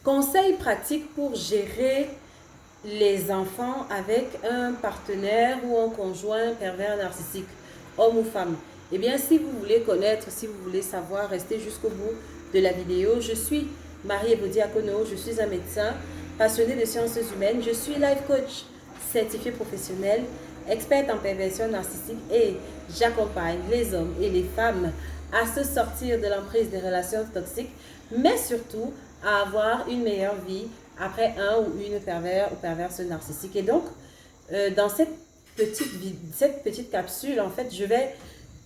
Conseils pratiques pour gérer les enfants avec un partenaire ou un conjoint pervers narcissique, homme ou femme. Eh bien, si vous voulez connaître, si vous voulez savoir, restez jusqu'au bout de la vidéo. Je suis Marie-Ebodi Akono, je suis un médecin passionné de sciences humaines. Je suis life coach certifié professionnel, experte en perversion narcissique et j'accompagne les hommes et les femmes à se sortir de l'emprise des relations toxiques, mais surtout à avoir une meilleure vie après un ou une pervers ou perverse narcissique. Et donc, dans cette petite capsule, en fait, je vais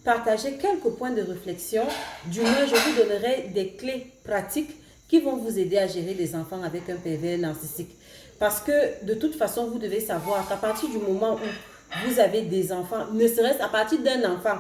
partager quelques points de réflexion. Du moins, je vous donnerai des clés pratiques qui vont vous aider à gérer les enfants avec un pervers narcissique. Parce que, de toute façon, vous devez savoir qu'à partir du moment où vous avez des enfants, ne serait-ce à partir d'un enfant,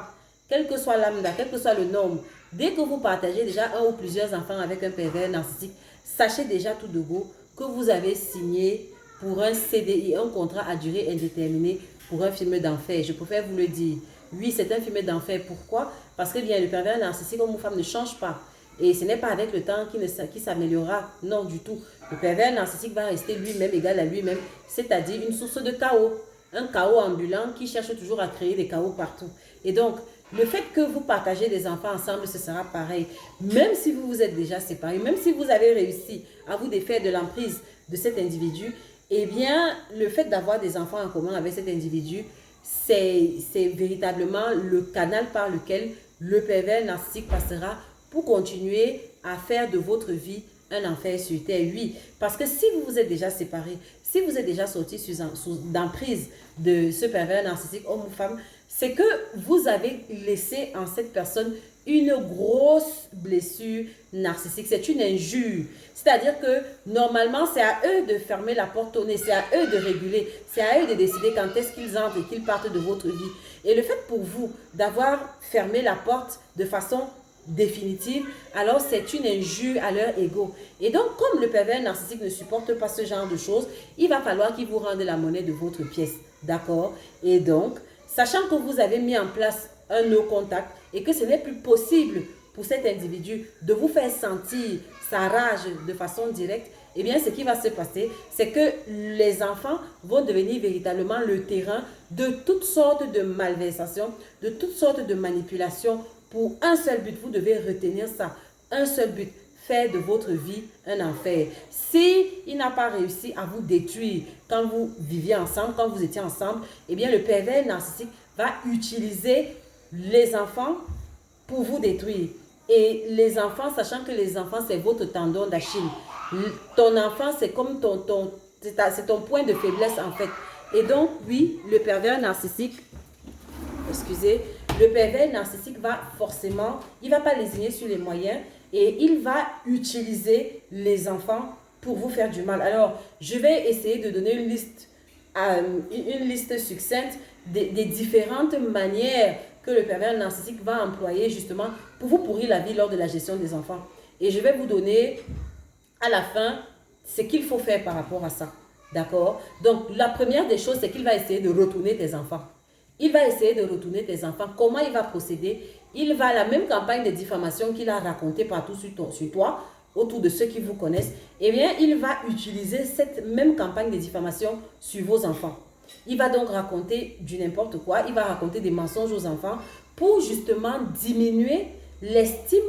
quel que soit lambda, quel que soit le nombre, dès que vous partagez déjà un ou plusieurs enfants avec un pervers narcissique, sachez déjà tout de go que vous avez signé pour un CDI, un contrat à durée indéterminée pour un film d'enfer. Je préfère vous le dire. Oui, c'est un film d'enfer. Pourquoi? Parce que bien, le pervers narcissique, homme ou femme, ne change pas. Et ce n'est pas avec le temps qu'il s'améliorera. Non, du tout. Le pervers narcissique va rester lui-même égal à lui-même, c'est-à-dire une source de chaos. Un chaos ambulant qui cherche toujours à créer des chaos partout. Et donc, le fait que vous partagez des enfants ensemble, ce sera pareil. Même si vous vous êtes déjà séparés, même si vous avez réussi à vous défaire de l'emprise de cet individu, eh bien, le fait d'avoir des enfants en commun avec cet individu, c'est véritablement le canal par lequel le pervers narcissique passera pour continuer à faire de votre vie un enfer sur terre. Oui, parce que si vous vous êtes déjà séparés, si vous êtes déjà sorti sous d'emprise de ce pervers narcissique, homme ou femme, c'est que vous avez laissé en cette personne une grosse blessure narcissique. C'est une injure. C'est-à-dire que normalement, c'est à eux de fermer la porte au nez, c'est à eux de réguler, c'est à eux de décider quand est-ce qu'ils entrent et qu'ils partent de votre vie. Et le fait pour vous d'avoir fermé la porte de façon définitive, alors c'est une injure à leur ego. Et donc, comme le pervers narcissique ne supporte pas ce genre de choses, il va falloir qu'il vous rende la monnaie de votre pièce. D'accord? Et donc, sachant que vous avez mis en place un no contact et que ce n'est plus possible pour cet individu de vous faire sentir sa rage de façon directe, eh bien, ce qui va se passer, c'est que les enfants vont devenir véritablement le terrain de toutes sortes de malversations, de toutes sortes de manipulations pour un seul but. Vous devez retenir ça, un seul but, faire de votre vie un enfer. Si il n'a pas réussi à vous détruire quand vous viviez ensemble, quand vous étiez ensemble, eh bien, le pervers narcissique va utiliser les enfants pour vous détruire. Et les enfants, sachant que les enfants, c'est votre tendon d'Achille. Ton enfant, c'est comme c'est ton point de faiblesse en fait. Et donc, oui, le pervers narcissique, excusez, le pervers narcissique va forcément, il ne va pas lésigner sur les moyens et il va utiliser les enfants pour vous faire du mal. Alors, je vais essayer de donner une liste succincte des différentes manières que le pervers narcissique va employer justement pour vous pourrir la vie lors de la gestion des enfants. Et je vais vous donner à la fin ce qu'il faut faire par rapport à ça. D'accord? Donc, la première des choses, c'est qu'il va essayer de retourner tes enfants. Il va essayer de retourner tes enfants. Comment il va procéder? Il va, la même campagne de diffamation qu'il a racontée partout sur toi, autour de ceux qui vous connaissent, eh bien, il va utiliser cette même campagne de diffamation sur vos enfants. Il va donc raconter du n'importe quoi. Il va raconter des mensonges aux enfants pour justement diminuer l'estime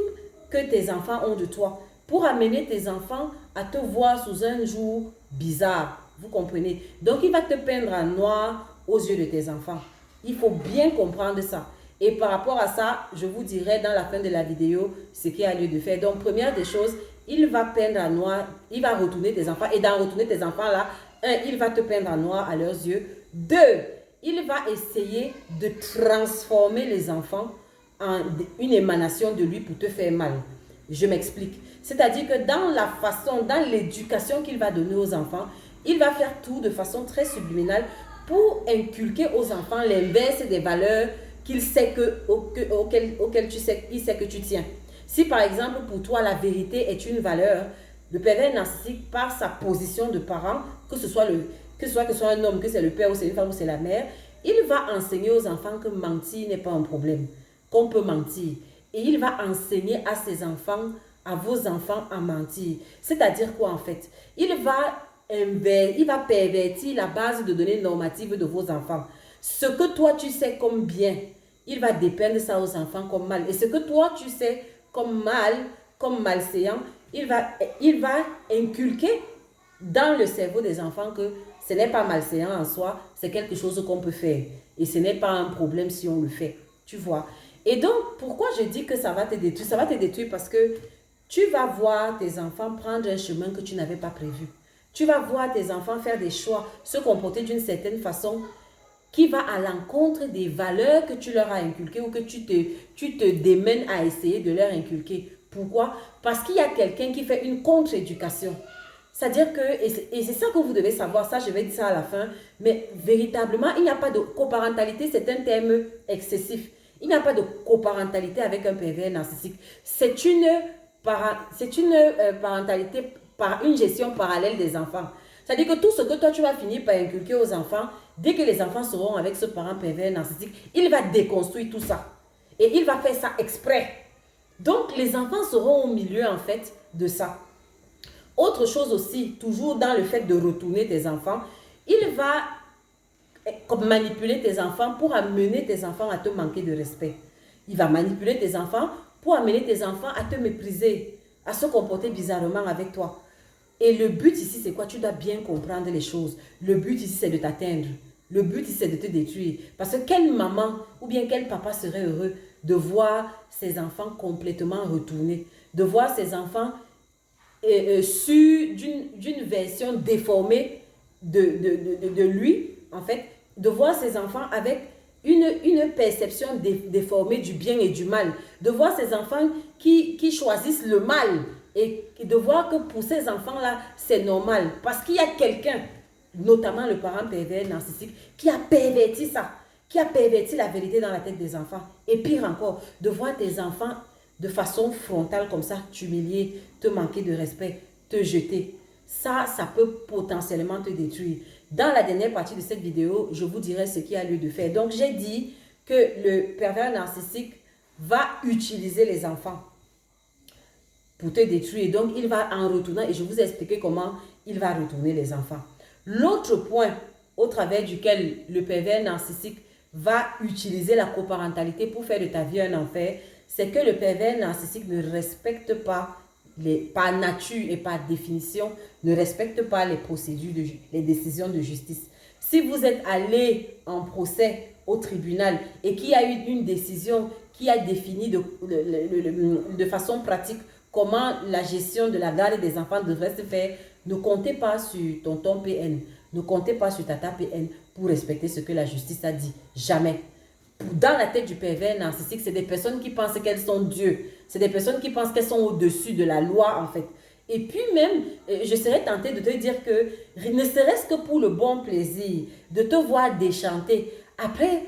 que tes enfants ont de toi. Pour amener tes enfants à te voir sous un jour bizarre. Vous comprenez? Donc, il va te peindre en noir aux yeux de tes enfants. Il faut bien comprendre ça. Et par rapport à ça, je vous dirai dans la fin de la vidéo ce qu'il y a lieu de faire. Donc, première des choses, il va peindre en noir, il va retourner tes enfants. Et dans retourner tes enfants là, il va te peindre en noir à leurs yeux. 2, il va essayer de transformer les enfants en une émanation de lui pour te faire mal. Je m'explique. C'est-à-dire que dans la façon, dans l'éducation qu'il va donner aux enfants, il va faire tout de façon très subliminale pour inculquer aux enfants l'inverse des valeurs qu'il sait auxquelles il sait que tu tiens. Si par exemple pour toi la vérité est une valeur, le pervers narcissique par sa position de parent, que ce soit un homme, que c'est le père ou c'est une femme ou c'est la mère, il va enseigner aux enfants que mentir n'est pas un problème, qu'on peut mentir. Et il va enseigner à ses enfants à vos enfants à mentir. C'est-à-dire quoi en fait? Il va pervertir la base de données normatives de vos enfants. Ce que toi tu sais comme bien, il va dépeindre ça aux enfants comme mal. Et ce que toi tu sais comme mal, comme malséant, il va inculquer dans le cerveau des enfants que ce n'est pas malséant en soi, c'est quelque chose qu'on peut faire. Et ce n'est pas un problème si on le fait. Tu vois? Et donc, pourquoi je dis que ça va te détruire? Ça va te détruire parce que tu vas voir tes enfants prendre un chemin que tu n'avais pas prévu. Tu vas voir tes enfants faire des choix, se comporter d'une certaine façon qui va à l'encontre des valeurs que tu leur as inculquées ou que tu te démènes à essayer de leur inculquer. Pourquoi? Parce qu'il y a quelqu'un qui fait une contre-éducation. C'est-à-dire que, et c'est ça que vous devez savoir, ça je vais dire ça à la fin, mais véritablement, il n'y a pas de coparentalité, c'est un terme excessif. Il n'y a pas de coparentalité avec un pervers narcissique. C'est une parentalité par une gestion parallèle des enfants. C'est-à-dire que tout ce que toi tu vas finir par inculquer aux enfants, dès que les enfants seront avec ce parent pervers narcissique, il va déconstruire tout ça. Et il va faire ça exprès. Donc les enfants seront au milieu en fait de ça. Autre chose aussi, toujours dans le fait de retourner tes enfants, il va manipuler tes enfants pour amener tes enfants à te manquer de respect. Il va manipuler tes enfants pour amener tes enfants à te mépriser, à se comporter bizarrement avec toi. Et le but ici, c'est quoi? Tu dois bien comprendre les choses. Le but ici, c'est de t'atteindre. Le but ici, c'est de te détruire. Parce que quelle maman ou bien quel papa serait heureux de voir ses enfants complètement retournés, de voir ses enfants d'une version déformée de lui, en fait, de voir ses enfants avec une perception déformée du bien et du mal, de voir ces enfants qui choisissent le mal et de voir que pour ces enfants-là, c'est normal parce qu'il y a quelqu'un, notamment le parent pervers narcissique, qui a perverti ça, qui a perverti la vérité dans la tête des enfants. Et pire encore, de voir tes enfants de façon frontale comme ça, t'humilier, te manquer de respect, te jeter. Ça peut potentiellement te détruire. Dans la dernière partie de cette vidéo, je vous dirai ce qu'il y a lieu de faire. Donc, j'ai dit que le pervers narcissique va utiliser les enfants pour te détruire. Donc, il va en retournant, et je vous ai expliqué comment il va retourner les enfants. L'autre point au travers duquel le pervers narcissique va utiliser la coparentalité pour faire de ta vie un enfer, c'est que le pervers narcissique ne respecte pas, par nature et par définition, ne respecte pas les procédures, les décisions de justice. Si vous êtes allé en procès au tribunal et qu'il y a eu une décision qui a défini de façon pratique comment la gestion de la garde des enfants devrait se faire, ne comptez pas sur tonton PN, ne comptez pas sur tata PN pour respecter ce que la justice a dit. Jamais. Dans la tête du pervers narcissique, c'est des personnes qui pensent qu'elles sont Dieu. C'est des personnes qui pensent qu'elles sont au-dessus de la loi, en fait. Et puis même, je serais tentée de te dire que, ne serait-ce que pour le bon plaisir de te voir déchanter, après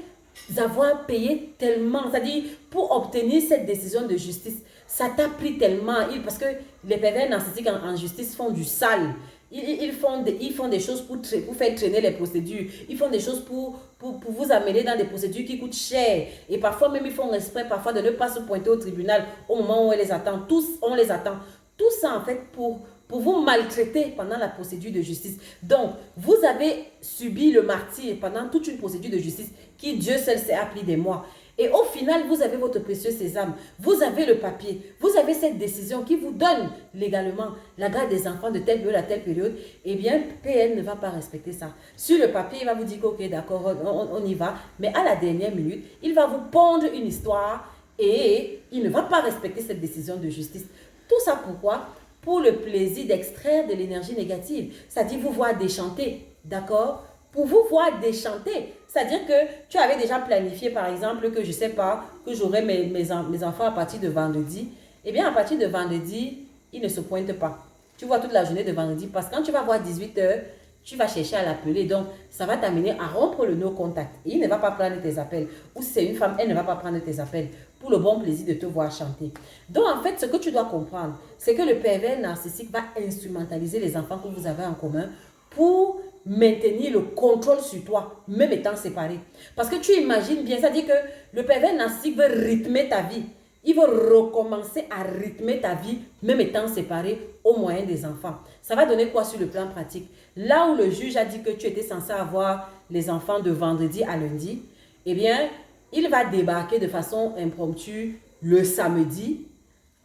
avoir payé tellement, c'est-à-dire pour obtenir cette décision de justice, ça t'a pris tellement, parce que les pervers narcissiques en justice font du sale. Ils font des choses pour faire traîner les procédures. Ils font des choses pour vous amener dans des procédures qui coûtent cher. Et parfois même, ils font exprès parfois de ne pas se pointer au tribunal au moment où on les attend. Tous, on les attend. Tout ça, en fait, pour vous maltraiter pendant la procédure de justice. Donc, vous avez subi le martyre pendant toute une procédure de justice qui, Dieu seul sait, a pris des mois. Et au final, vous avez votre précieux sésame, vous avez le papier, vous avez cette décision qui vous donne légalement la garde des enfants de telle période à telle période. Eh bien, PN ne va pas respecter ça. Sur le papier, il va vous dire que, ok, d'accord, on y va. Mais à la dernière minute, il va vous pondre une histoire et il ne va pas respecter cette décision de justice. Tout ça pourquoi? Pour le plaisir d'extraire de l'énergie négative. C'est-à-dire vous voir déchanter, d'accord? Pour vous voir déchanter. C'est-à-dire que tu avais déjà planifié, par exemple, que je ne sais pas, que j'aurai mes enfants à partir de vendredi. Eh bien, à partir de vendredi, ils ne se pointent pas. Tu vois toute la journée de vendredi parce que quand tu vas voir 18 h, tu vas chercher à l'appeler. Donc, ça va t'amener à rompre le no-contact. Il ne va pas prendre tes appels. Ou si c'est une femme, elle ne va pas prendre tes appels pour le bon plaisir de te voir chanter. Donc, en fait, ce que tu dois comprendre, c'est que le pervers narcissique va instrumentaliser les enfants que vous avez en commun pour maintenir le contrôle sur toi, même étant séparés. Parce que tu imagines bien, c'est-à-dire que le pervers narcissique veut rythmer ta vie. il va recommencer à rythmer ta vie, même étant séparé au moyen des enfants. Ça va donner quoi sur le plan pratique? Là où le juge a dit que tu étais censé avoir les enfants de vendredi à lundi, eh bien, il va débarquer de façon impromptue le samedi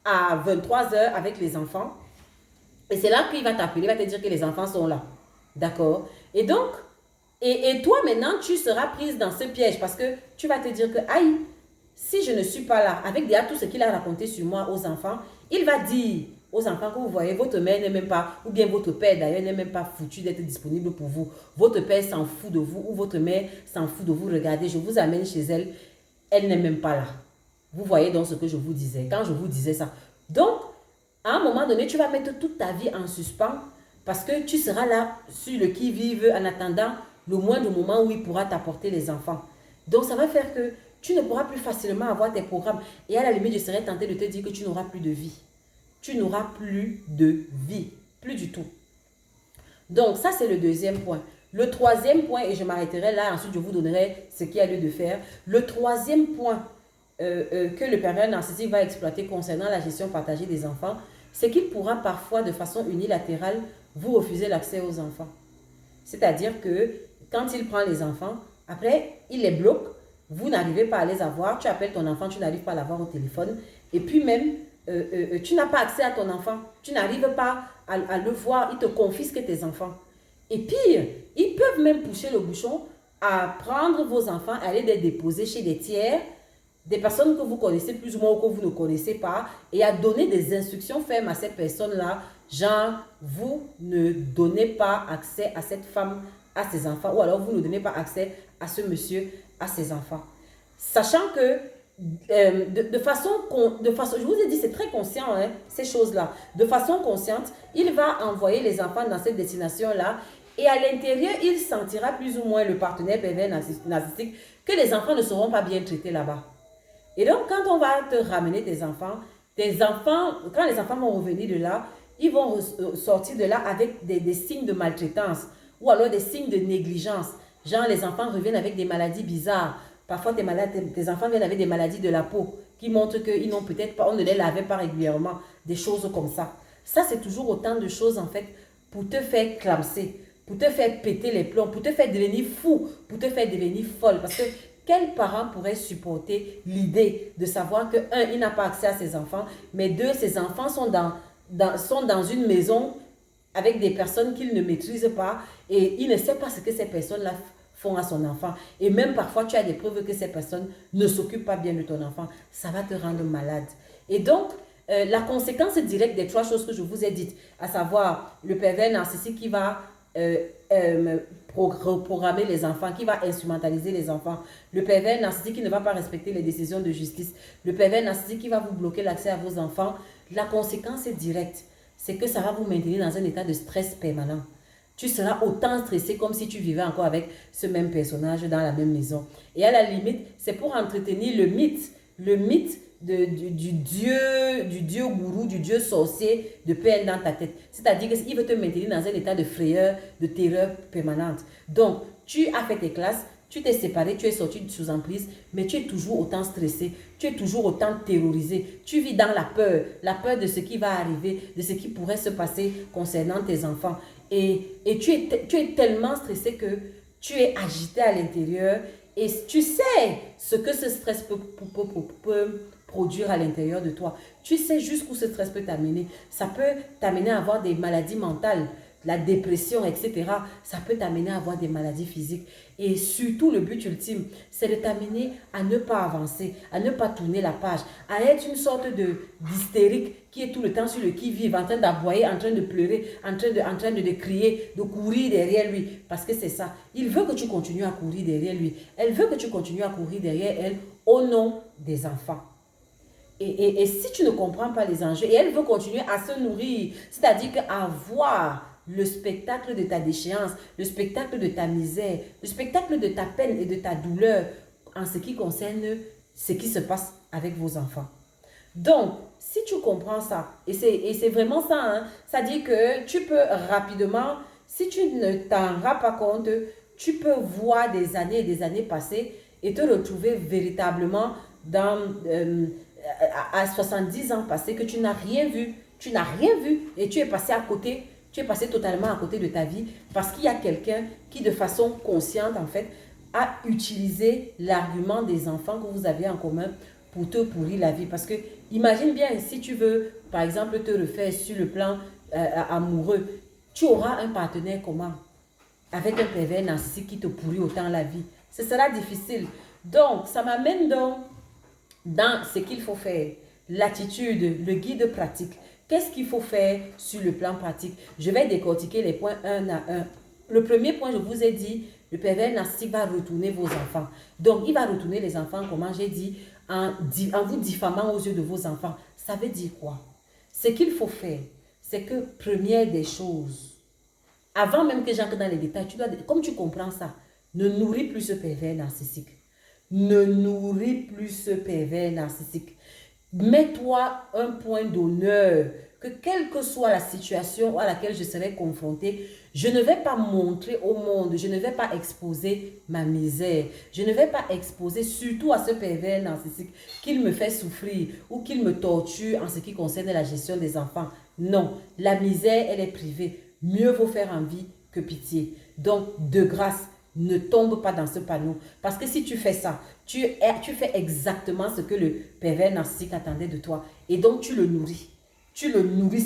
à 23h avec les enfants. Et c'est là qu'il va t'appeler, il va te dire que les enfants sont là. D'accord? Et donc, et toi maintenant, tu seras prise dans ce piège parce que tu vas te dire que, aïe, si je ne suis pas là, avec déjà tout ce qu'il a raconté sur moi aux enfants, il va dire aux enfants que vous voyez, votre mère n'est même pas, ou bien votre père d'ailleurs n'est même pas foutu d'être disponible pour vous. Votre père s'en fout de vous, ou votre mère s'en fout de vous. Regardez, je vous amène chez elle, elle n'est même pas là. Vous voyez donc ce que je vous disais, quand je vous disais ça. Donc, à un moment donné, tu vas mettre toute ta vie en suspens parce que tu seras là sur le qui-vive en attendant le moindre moment où il pourra t'apporter les enfants. Donc, ça va faire que tu ne pourras plus facilement avoir tes programmes. Et à la limite, je serais tentée de te dire que tu n'auras plus de vie. Tu n'auras plus de vie. Plus du tout. Donc, ça, c'est le deuxième point. Le troisième point, et je m'arrêterai là, ensuite je vous donnerai ce qu'il y a lieu de faire. Le troisième point que le pervers narcissique va exploiter concernant la gestion partagée des enfants, c'est qu'il pourra parfois, de façon unilatérale, vous refuser l'accès aux enfants. C'est-à-dire que quand il prend les enfants, après, il les bloque, vous n'arrivez pas à les avoir, tu appelles ton enfant, tu n'arrives pas à l'avoir au téléphone, et puis même, tu n'as pas accès à ton enfant, tu n'arrives pas à le voir, il te confisque tes enfants. Et pire, ils peuvent même pousser le bouchon à prendre vos enfants, à aller les déposer chez des tiers, des personnes que vous connaissez plus ou moins ou que vous ne connaissez pas, et à donner des instructions fermes à ces personnes-là, genre, vous ne donnez pas accès à cette femme, à ses enfants, ou alors vous ne donnez pas accès à ce monsieur, à ses enfants. Sachant que, de façon, je vous ai dit, c'est très conscient, hein, ces choses-là. De façon consciente, il va envoyer les enfants dans cette destination-là, et à l'intérieur, il sentira plus ou moins le partenaire pervers narcissique que les enfants ne seront pas bien traités là-bas. Et donc, quand on va te ramener tes enfants, quand les enfants vont revenir de là, ils vont sortir de là avec des signes de maltraitance ou alors des signes de négligence. Genre, les enfants reviennent avec des maladies bizarres. Parfois, tes enfants viennent avec des maladies de la peau qui montrent qu'ils n'ont peut-être pas, on ne les lavait pas régulièrement, des choses comme ça. Ça, c'est toujours autant de choses, en fait, pour te faire clamser, pour te faire péter les plombs, pour te faire devenir fou, pour te faire devenir folle. Parce que quel parent pourrait supporter l'idée de savoir que, un, il n'a pas accès à ses enfants, mais deux, ses enfants sont dans une maison avec des personnes qu'il ne maîtrise pas et il ne sait pas ce que ces personnes-là font à son enfant. Et même parfois, tu as des preuves que ces personnes ne s'occupent pas bien de ton enfant. Ça va te rendre malade. Et donc, la conséquence directe des trois choses que je vous ai dites, à savoir le pervers narcissique qui va programmer les enfants, qui va instrumentaliser les enfants, le pervers narcissique qui ne va pas respecter les décisions de justice, le pervers narcissique qui va vous bloquer l'accès à vos enfants, la conséquence est directe. C'est que ça va vous maintenir dans un état de stress permanent. Tu seras autant stressé comme si tu vivais encore avec ce même personnage dans la même maison. Et à la limite, c'est pour entretenir le mythe du dieu gourou, du dieu sorcier de peine dans ta tête. C'est-à-dire qu'il veut te maintenir dans un état de frayeur, de terreur permanente. Donc, tu as fait tes classes, tu t'es séparé, tu es sorti sous emprise, mais tu es toujours autant stressé, tu es toujours autant terrorisé. Tu vis dans la peur de ce qui va arriver, de ce qui pourrait se passer concernant tes enfants. Et tu es tellement stressé que tu es agité à l'intérieur et tu sais ce que ce stress peut produire à l'intérieur de toi. Tu sais jusqu'où ce stress peut t'amener. Ça peut t'amener à avoir des maladies mentales, la dépression, etc. Ça peut t'amener à avoir des maladies physiques. Et surtout, le but ultime, c'est de t'amener à ne pas avancer, à ne pas tourner la page, à être une sorte d'hystérique qui est tout le temps sur le qui-vive, en train d'aboyer, en train de pleurer, en train de crier, de courir derrière lui. Parce que c'est ça. Il veut que tu continues à courir derrière lui. Elle veut que tu continues à courir derrière elle au nom des enfants. Et si tu ne comprends pas les enjeux, et elle veut continuer à se nourrir, c'est-à-dire qu'à voir le spectacle de ta déchéance, le spectacle de ta misère, le spectacle de ta peine et de ta douleur en ce qui concerne ce qui se passe avec vos enfants. Donc, si tu comprends ça, et c'est vraiment ça, hein, ça dit que tu peux rapidement, si tu ne t'en rends pas compte, tu peux voir des années et des années passer et te retrouver véritablement dans à 70 ans passés que tu n'as rien vu. Tu n'as rien vu et tu es passé à côté. Tu es passé totalement à côté de ta vie parce qu'il y a quelqu'un qui, de façon consciente, en fait, a utilisé l'argument des enfants que vous avez en commun pour te pourrir la vie. Parce que, imagine bien, si tu veux, par exemple, te refaire sur le plan amoureux, tu auras un partenaire comment? Avec un pervers narcissique qui te pourrit autant la vie. Ce sera difficile. Donc, ça m'amène donc dans ce qu'il faut faire. L'attitude, le guide pratique. Qu'est-ce qu'il faut faire sur le plan pratique? Je vais décortiquer les points un à un. Le premier point, je vous ai dit, le pervers narcissique va retourner vos enfants. Donc, il va retourner les enfants, comment j'ai dit, en vous diffamant aux yeux de vos enfants. Ça veut dire quoi? Ce qu'il faut faire, c'est que, première des choses, avant même que j'entre dans les détails, tu dois, comme tu comprends ça, ne nourris plus ce pervers narcissique. Ne nourris plus ce pervers narcissique. Mets-toi un point d'honneur que quelle que soit la situation à laquelle je serai confrontée, je ne vais pas montrer au monde, je ne vais pas exposer ma misère, je ne vais pas exposer surtout à ce pervers narcissique qu'il me fait souffrir ou qu'il me torture en ce qui concerne la gestion des enfants. Non, la misère, elle est privée. Mieux vaut faire envie que pitié. Donc, de grâce, ne tombe pas dans ce panneau. Parce que si tu fais ça, tu fais exactement ce que le pervers narcissique attendait de toi. Et donc, tu le nourris. Tu le nourris,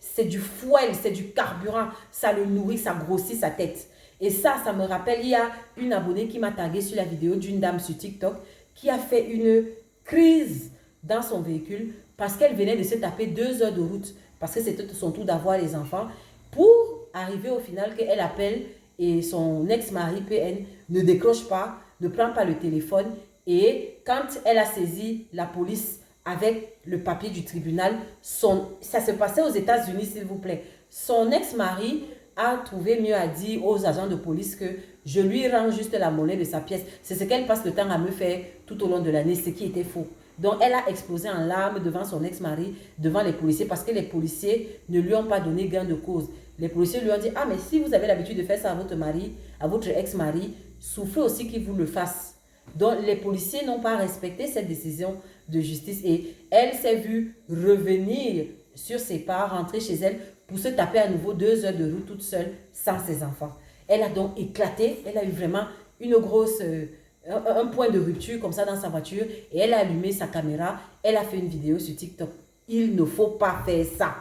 c'est du fouet, c'est du carburant. Ça le nourrit, ça grossit sa tête. Et ça me rappelle, il y a une abonnée qui m'a tagué sur la vidéo d'une dame sur TikTok qui a fait une crise dans son véhicule parce qu'elle venait de se taper 2 heures de route. Parce que c'était son tour d'avoir les enfants. Pour arriver au final qu'elle appelle et son ex-mari PN ne décroche pas, ne prend pas le téléphone. Et quand elle a saisi la police avec le papier du tribunal, ça se passait aux États-Unis, s'il vous plaît. Son ex-mari a trouvé mieux à dire aux agents de police que je lui rends juste la monnaie de sa pièce. C'est ce qu'elle passe le temps à me faire tout au long de l'année, ce qui était faux. Donc, elle a explosé en larmes devant son ex-mari, devant les policiers, parce que les policiers ne lui ont pas donné gain de cause. Les policiers lui ont dit, ah, mais si vous avez l'habitude de faire ça à votre mari, à votre ex-mari, souffrez aussi qu'il vous le fasse. Donc, les policiers n'ont pas respecté cette décision de justice et elle s'est vue revenir sur ses pas, rentrer chez elle pour se taper à nouveau 2 heures de route toute seule, sans ses enfants. Elle a donc éclaté, elle a eu vraiment une grosse... un point de rupture comme ça dans sa voiture et elle a allumé sa caméra, elle a fait une vidéo sur TikTok. Il ne faut pas faire ça.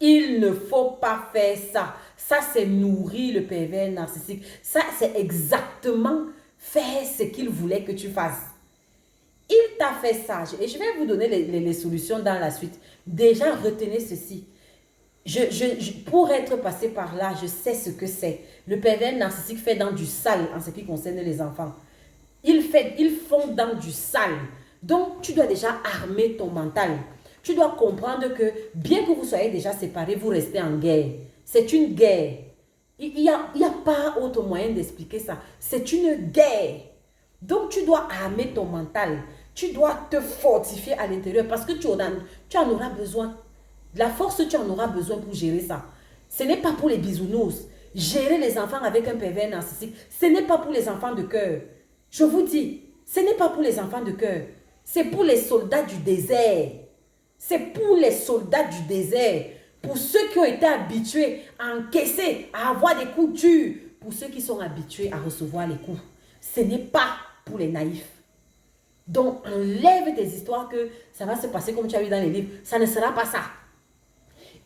Il ne faut pas faire ça. Ça, c'est nourrir le pervers narcissique. Ça, c'est exactement faire ce qu'il voulait que tu fasses. Il t'a fait ça. Et je vais vous donner les solutions dans la suite. Déjà, retenez ceci. Pour être passé par là, je sais ce que c'est. Le pervers narcissique fait dans du sale en ce qui concerne les enfants. Ils font dans du sale. Donc, tu dois déjà armer ton mental. Tu dois comprendre que bien que vous soyez déjà séparés, vous restez en guerre. C'est une guerre. Il y a pas autre moyen d'expliquer ça. C'est une guerre. Donc, tu dois armer ton mental. Tu dois te fortifier à l'intérieur parce que tu en auras besoin. La force, tu en auras besoin pour gérer ça. Ce n'est pas pour les bisounours. Gérer les enfants avec un pervers narcissique, ce n'est pas pour les enfants de cœur. Je vous dis, ce n'est pas pour les enfants de cœur. C'est pour les soldats du désert. C'est pour les soldats du désert. Pour ceux qui ont été habitués à encaisser, à avoir des coups durs. Pour ceux qui sont habitués à recevoir les coups. Ce n'est pas pour les naïfs. Donc, enlève tes histoires que ça va se passer comme tu as vu dans les livres. Ça ne sera pas ça.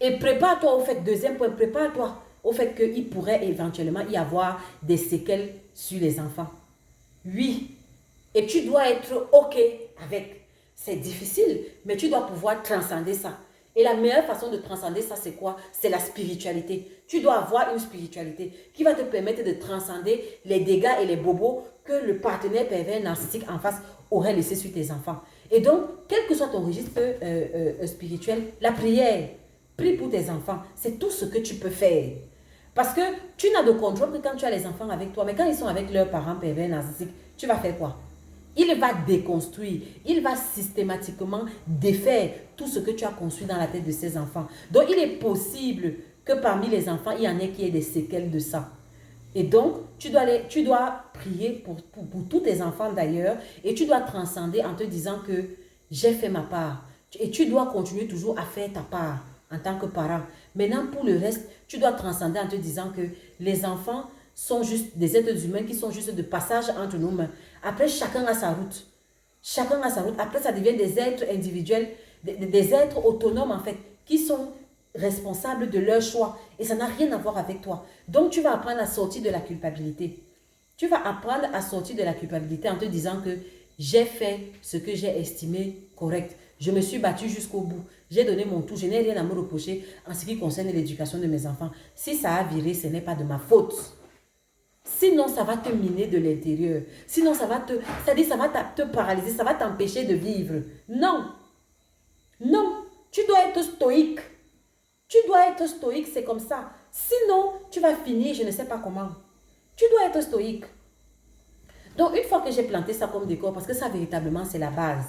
Et prépare-toi au fait, deuxième point, prépare-toi au fait qu'il pourrait éventuellement y avoir des séquelles sur les enfants. Oui. Et tu dois être OK avec. C'est difficile, mais tu dois pouvoir transcender ça. Et la meilleure façon de transcender ça, c'est quoi? C'est la spiritualité. Tu dois avoir une spiritualité qui va te permettre de transcender les dégâts et les bobos que le partenaire pervers narcissique en face aurait laissé sur tes enfants. Et donc, quel que soit ton registre spirituel, la prière, prie pour tes enfants, c'est tout ce que tu peux faire. Parce que tu n'as de contrôle que quand tu as les enfants avec toi, mais quand ils sont avec leurs parents pervers narcissiques, tu vas faire quoi? Il va déconstruire, il va systématiquement défaire tout ce que tu as construit dans la tête de ces enfants. Donc, il est possible que parmi les enfants, il y en ait qui aient des séquelles de ça. Et donc, tu dois prier pour tous tes enfants d'ailleurs et tu dois transcender en te disant que j'ai fait ma part. Et tu dois continuer toujours à faire ta part en tant que parent. Maintenant, pour le reste, tu dois transcender en te disant que les enfants sont juste des êtres humains qui sont juste de passage entre nos mains. Après, chacun a sa route. Chacun a sa route. Après, ça devient des êtres individuels, des êtres autonomes en fait, qui sont responsables de leur choix. Et ça n'a rien à voir avec toi. Donc, tu vas apprendre à sortir de la culpabilité. Tu vas apprendre à sortir de la culpabilité en te disant que j'ai fait ce que j'ai estimé correct. Je me suis battue jusqu'au bout. J'ai donné mon tout. Je n'ai rien à me reprocher en ce qui concerne l'éducation de mes enfants. Si ça a viré, ce n'est pas de ma faute. Sinon, ça va te miner de l'intérieur. Sinon, ça va c'est-à-dire, ça va te paralyser, ça va t'empêcher de vivre. Non. Non. Tu dois être stoïque. Tu dois être stoïque, c'est comme ça. Sinon, tu vas finir, je ne sais pas comment. Tu dois être stoïque. Donc, une fois que j'ai planté ça comme décor, parce que ça, véritablement, c'est la base.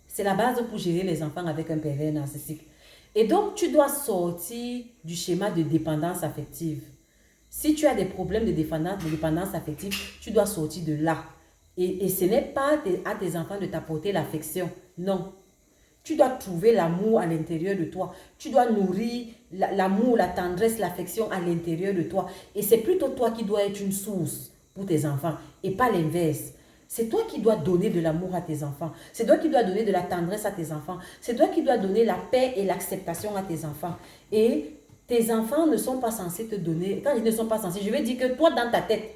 C'est la base pour gérer les enfants avec un pervers narcissique. Et donc, tu dois sortir du schéma de dépendance affective. Si tu as des problèmes de dépendance affective, tu dois sortir de là. Et ce n'est pas à tes enfants de t'apporter l'affection. Non. Tu dois trouver l'amour à l'intérieur de toi. Tu dois nourrir l'amour, la tendresse, l'affection à l'intérieur de toi. Et c'est plutôt toi qui dois être une source pour tes enfants et pas l'inverse. C'est toi qui dois donner de l'amour à tes enfants. C'est toi qui dois donner de la tendresse à tes enfants. C'est toi qui dois donner la paix et l'acceptation à tes enfants. Et tes enfants ne sont pas censés te donner. Quand ils ne sont pas censés, je veux dire que toi, dans ta tête,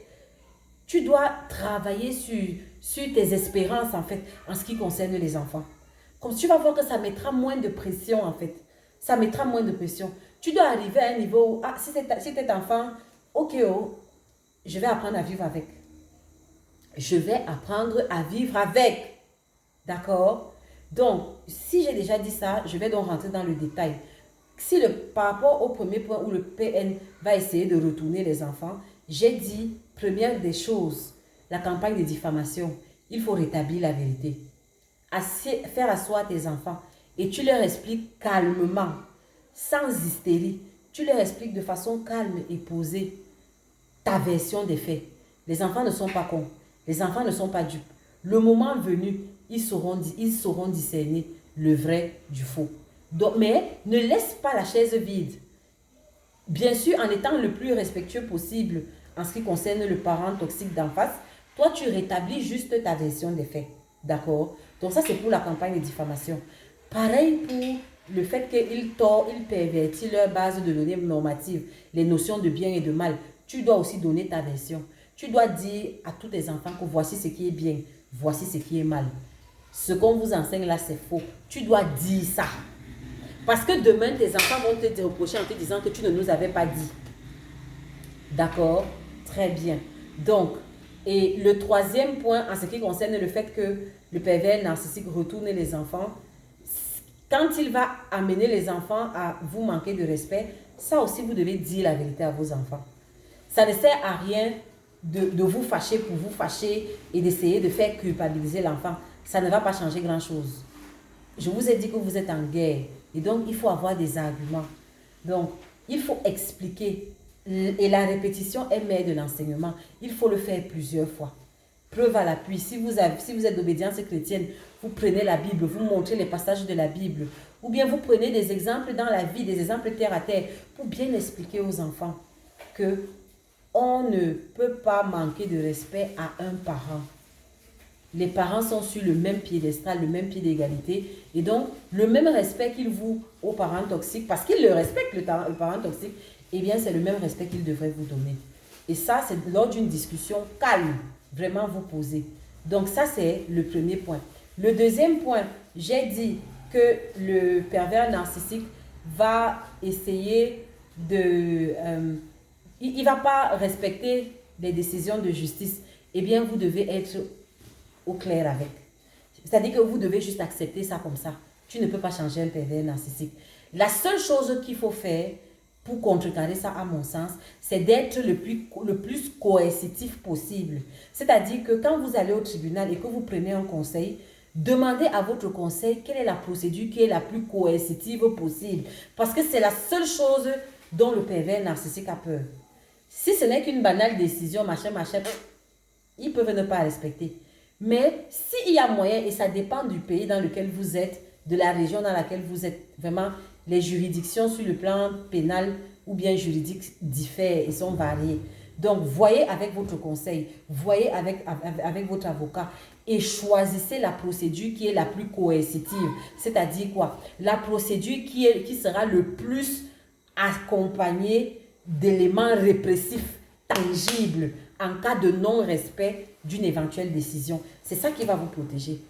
tu dois travailler sur tes espérances, en fait, en ce qui concerne les enfants. Comme tu vas voir que ça mettra moins de pression, en fait. Ça mettra moins de pression. Tu dois arriver à un niveau où, ah, si t'es enfant, ok, oh, je vais apprendre à vivre avec. Je vais apprendre à vivre avec. D'accord? Donc, si j'ai déjà dit ça, je vais donc rentrer dans le détail. Si par rapport au premier point où le PN va essayer de retourner les enfants, j'ai dit, première des choses, la campagne de diffamation, il faut rétablir la vérité. Faire asseoir tes enfants et tu leur expliques calmement, sans hystérie, tu leur expliques de façon calme et posée ta version des faits. Les enfants ne sont pas cons, les enfants ne sont pas dupes. Le moment venu, ils sauront discerner le vrai du faux. Donc, mais ne laisse pas la chaise vide. Bien sûr, en étant le plus respectueux possible en ce qui concerne le parent toxique d'en face, toi, tu rétablis juste ta version des faits. D'accord? Donc ça, c'est pour la campagne de diffamation. Pareil pour le fait qu'il pervertit leur base de données normatives, les notions de bien et de mal. Tu dois aussi donner ta version. Tu dois dire à tous tes enfants que voici ce qui est bien, voici ce qui est mal. Ce qu'on vous enseigne là, c'est faux. Tu dois dire ça. Parce que demain, tes enfants vont te reprocher en te disant que tu ne nous avais pas dit. D'accord? Très bien. Donc, et le troisième point, en ce qui concerne le fait que le pervers narcissique retourne les enfants, quand il va amener les enfants à vous manquer de respect, ça aussi, vous devez dire la vérité à vos enfants. Ça ne sert à rien de vous fâcher pour vous fâcher et d'essayer de faire culpabiliser l'enfant. Ça ne va pas changer grand-chose. Je vous ai dit que vous êtes en guerre. Et donc, il faut avoir des arguments. Donc, il faut expliquer. Et la répétition est mère de l'enseignement. Il faut le faire plusieurs fois. Preuve à l'appui. Si vous êtes d'obédience chrétienne, vous prenez la Bible, vous montrez les passages de la Bible. Ou bien vous prenez des exemples dans la vie, des exemples terre à terre, pour bien expliquer aux enfants que on ne peut pas manquer de respect à un parent. Les parents sont sur le même piédestal, le même pied d'égalité. Et donc, le même respect qu'ils vouent aux parents toxiques, parce qu'ils le respectent, le parent toxique, eh bien, c'est le même respect qu'ils devraient vous donner. Et ça, c'est lors d'une discussion calme, vraiment vous poser. Donc, ça, c'est le premier point. Le deuxième point, j'ai dit que le pervers narcissique va essayer de... il ne va pas respecter les décisions de justice. Eh bien, vous devez être au clair avec. C'est-à-dire que vous devez juste accepter ça comme ça. Tu ne peux pas changer un pervers narcissique. La seule chose qu'il faut faire pour contrecarrer ça, à mon sens, c'est d'être le plus coercitif possible. C'est-à-dire que quand vous allez au tribunal et que vous prenez un conseil, demandez à votre conseil quelle est la procédure qui est la plus coercitive possible. Parce que c'est la seule chose dont le pervers narcissique a peur. Si ce n'est qu'une banale décision, machin, machin, ils peuvent ne pas respecter. Mais s'il y a moyen, et ça dépend du pays dans lequel vous êtes, de la région dans laquelle vous êtes, vraiment, les juridictions sur le plan pénal ou bien juridique diffèrent et sont variées. Donc, voyez avec votre conseil, voyez avec votre avocat et choisissez la procédure qui est la plus coercitive. C'est-à-dire quoi? La procédure qui sera le plus accompagnée d'éléments répressifs tangibles en cas de non-respect d'une éventuelle décision. C'est ça qui va vous protéger.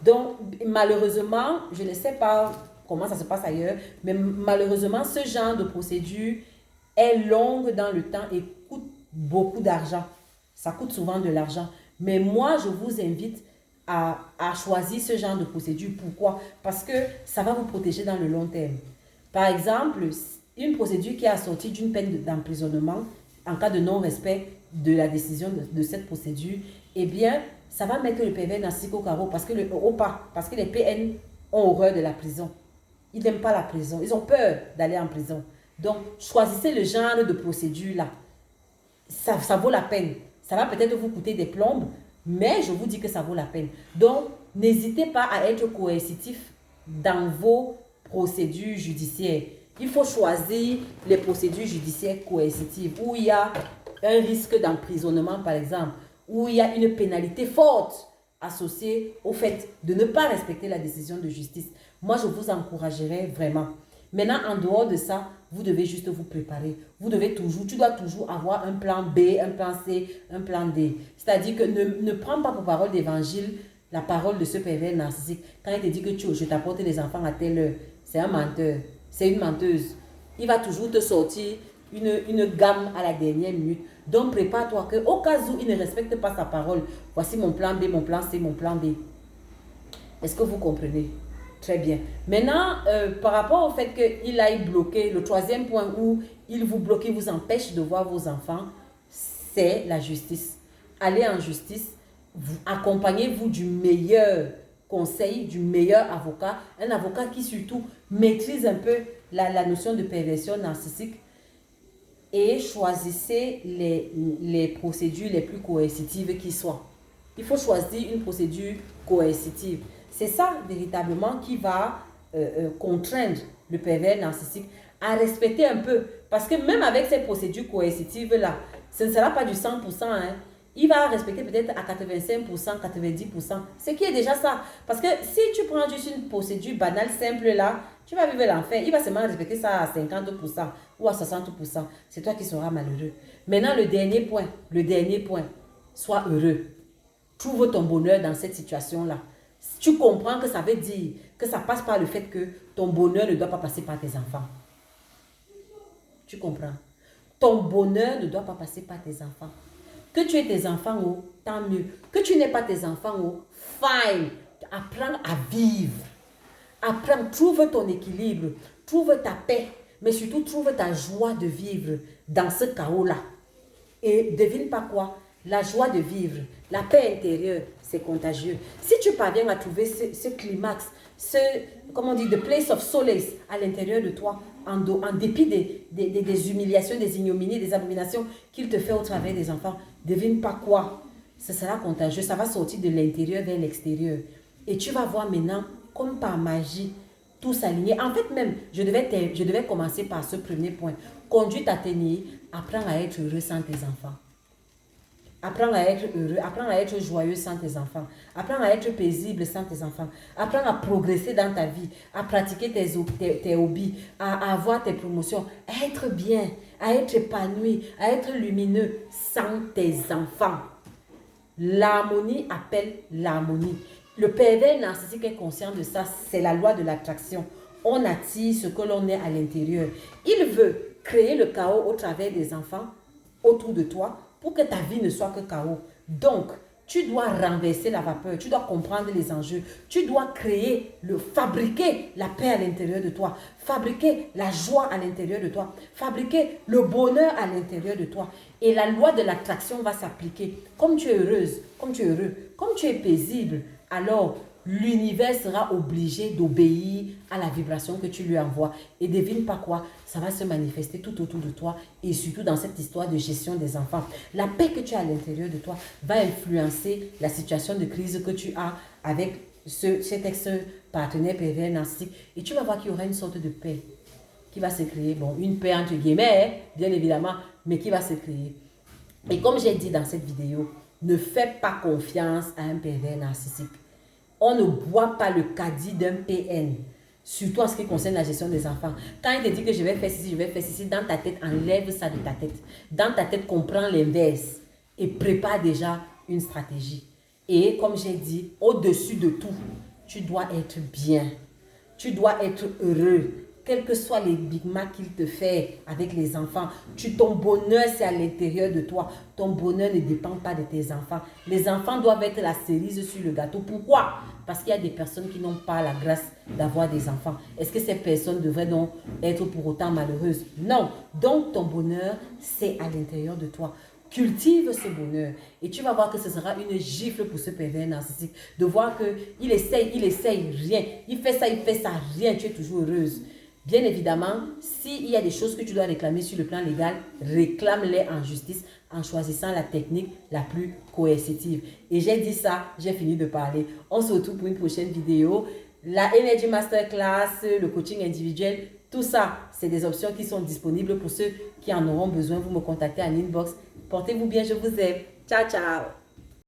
Donc, malheureusement, je ne sais pas comment ça se passe ailleurs, mais malheureusement, ce genre de procédure est longue dans le temps et coûte beaucoup d'argent. Ça coûte souvent de l'argent. Mais moi, je vous invite à choisir ce genre de procédure. Pourquoi? Parce que ça va vous protéger dans le long terme. Par exemple, une procédure qui est assortie d'une peine d'emprisonnement en cas de non-respect de la décision de cette procédure, eh bien, ça va mettre le pervers narcissique au carreau parce que les PN ont horreur de la prison. Ils n'aiment pas la prison. Ils ont peur d'aller en prison. Donc, choisissez le genre de procédure-là. Ça vaut la peine. Ça va peut-être vous coûter des plombes, mais je vous dis que ça vaut la peine. Donc, n'hésitez pas à être coercitif dans vos procédures judiciaires. Il faut choisir les procédures judiciaires coercitives où il y a un risque d'emprisonnement, par exemple, où il y a une pénalité forte associée au fait de ne pas respecter la décision de justice. Moi, je vous encouragerais vraiment. Maintenant, en dehors de ça, vous devez juste vous préparer. Tu dois toujours avoir un plan B, un plan C, un plan D. C'est-à-dire que ne prends pas pour parole d'évangile la parole de ce pervers narcissique. Quand il te dit que je t'apporte les enfants à telle heure, c'est un menteur, c'est une menteuse. Il va toujours te sortir une gamme à la dernière minute. Donc, prépare-toi qu'au cas où il ne respecte pas sa parole, voici mon plan B, mon plan C, mon plan D. Est-ce que vous comprenez? Très bien. Maintenant, par rapport au fait qu'il aille bloquer, le troisième point où il vous bloque, il vous empêche de voir vos enfants, c'est la justice. Allez en justice, accompagnez-vous du meilleur conseil, du meilleur avocat, un avocat qui surtout maîtrise un peu la notion de perversion narcissique et choisissez les procédures les plus coercitives qui soient. Il faut choisir une procédure coercitive. C'est ça véritablement qui va contraindre le pervers narcissique à respecter un peu. Parce que même avec ces procédures coercitives-là, ce ne sera pas du 100%. Hein. Il va respecter peut-être à 85%, 90%. Ce qui est déjà ça. Parce que si tu prends juste une procédure banale, simple là, tu vas vivre l'enfer. Il va seulement respecter ça à 50% ou à 60%. C'est toi qui seras malheureux. Maintenant, le dernier point, sois heureux. Trouve ton bonheur dans cette situation-là. Tu comprends que ça veut dire que ça passe par le fait que ton bonheur ne doit pas passer par tes enfants. Tu comprends? Ton bonheur ne doit pas passer par tes enfants. Que tu aies tes enfants, oh, tant mieux. Que tu n'aies pas tes enfants, oh, fine. Apprends à vivre. Apprends, trouve ton équilibre. Trouve ta paix. Mais surtout, trouve ta joie de vivre dans ce chaos-là. Et devine pas quoi? La joie de vivre, la paix intérieure, c'est contagieux. Si tu parviens à trouver ce climax, the place of solace à l'intérieur de toi, en dépit des humiliations, des ignominies, des abominations qu'il te fait au travers des enfants, devine pas quoi? Ce sera contagieux, ça va sortir de l'intérieur vers l'extérieur. Et tu vas voir maintenant, comme par magie, tout s'aligner. En fait même, je devais commencer par ce premier point. Conduite à tenir, apprends à être heureux sans tes enfants. Apprends à être heureux, apprends à être joyeux sans tes enfants. Apprends à être paisible sans tes enfants. Apprends à progresser dans ta vie, à pratiquer tes hobbies, à avoir tes promotions, à être bien, à être épanoui, à être lumineux sans tes enfants. L'harmonie appelle l'harmonie. Le pervers narcissique est conscient de ça, c'est la loi de l'attraction. On attire ce que l'on est à l'intérieur. Il veut créer le chaos au travers des enfants autour de toi, pour que ta vie ne soit que chaos. Donc, tu dois renverser la vapeur, tu dois comprendre les enjeux, tu dois fabriquer la paix à l'intérieur de toi, fabriquer la joie à l'intérieur de toi, fabriquer le bonheur à l'intérieur de toi. Et la loi de l'attraction va s'appliquer. Comme tu es heureuse, comme tu es heureux, comme tu es paisible, alors l'univers sera obligé d'obéir à la vibration que tu lui envoies. Et devine pas quoi, ça va se manifester tout autour de toi et surtout dans cette histoire de gestion des enfants. La paix que tu as à l'intérieur de toi va influencer la situation de crise que tu as avec cet ex-partenaire pervers narcissique. Et tu vas voir qu'il y aura une sorte de paix qui va se créer. Bon, une paix entre guillemets, bien évidemment, mais qui va se créer. Et comme j'ai dit dans cette vidéo, ne fais pas confiance à un pervers narcissique. On ne boit pas le caddie d'un PN, surtout en ce qui concerne la gestion des enfants. Quand il te dit que je vais faire ceci, je vais faire ceci, dans ta tête, enlève ça de ta tête. Dans ta tête, comprends l'inverse et prépare déjà une stratégie. Et comme j'ai dit, au-dessus de tout, tu dois être bien. Tu dois être heureux. Quels que soient les Big Mac qu'il te fait avec les enfants, ton bonheur, c'est à l'intérieur de toi. Ton bonheur ne dépend pas de tes enfants. Les enfants doivent être la cerise sur le gâteau. Pourquoi? Parce qu'il y a des personnes qui n'ont pas la grâce d'avoir des enfants. Est-ce que ces personnes devraient donc être pour autant malheureuses? Non. Donc, ton bonheur, c'est à l'intérieur de toi. Cultive ce bonheur et tu vas voir que ce sera une gifle pour ce pervers narcissique de voir qu'il essaye, rien. Il fait ça, rien. Tu es toujours heureuse. Bien évidemment, s'il y a des choses que tu dois réclamer sur le plan légal, réclame-les en justice en choisissant la technique la plus coercitive. Et j'ai dit ça, j'ai fini de parler. On se retrouve pour une prochaine vidéo. La Energy Masterclass, le coaching individuel, tout ça, c'est des options qui sont disponibles pour ceux qui en auront besoin. Vous me contactez en inbox. Portez-vous bien, je vous aime. Ciao, ciao.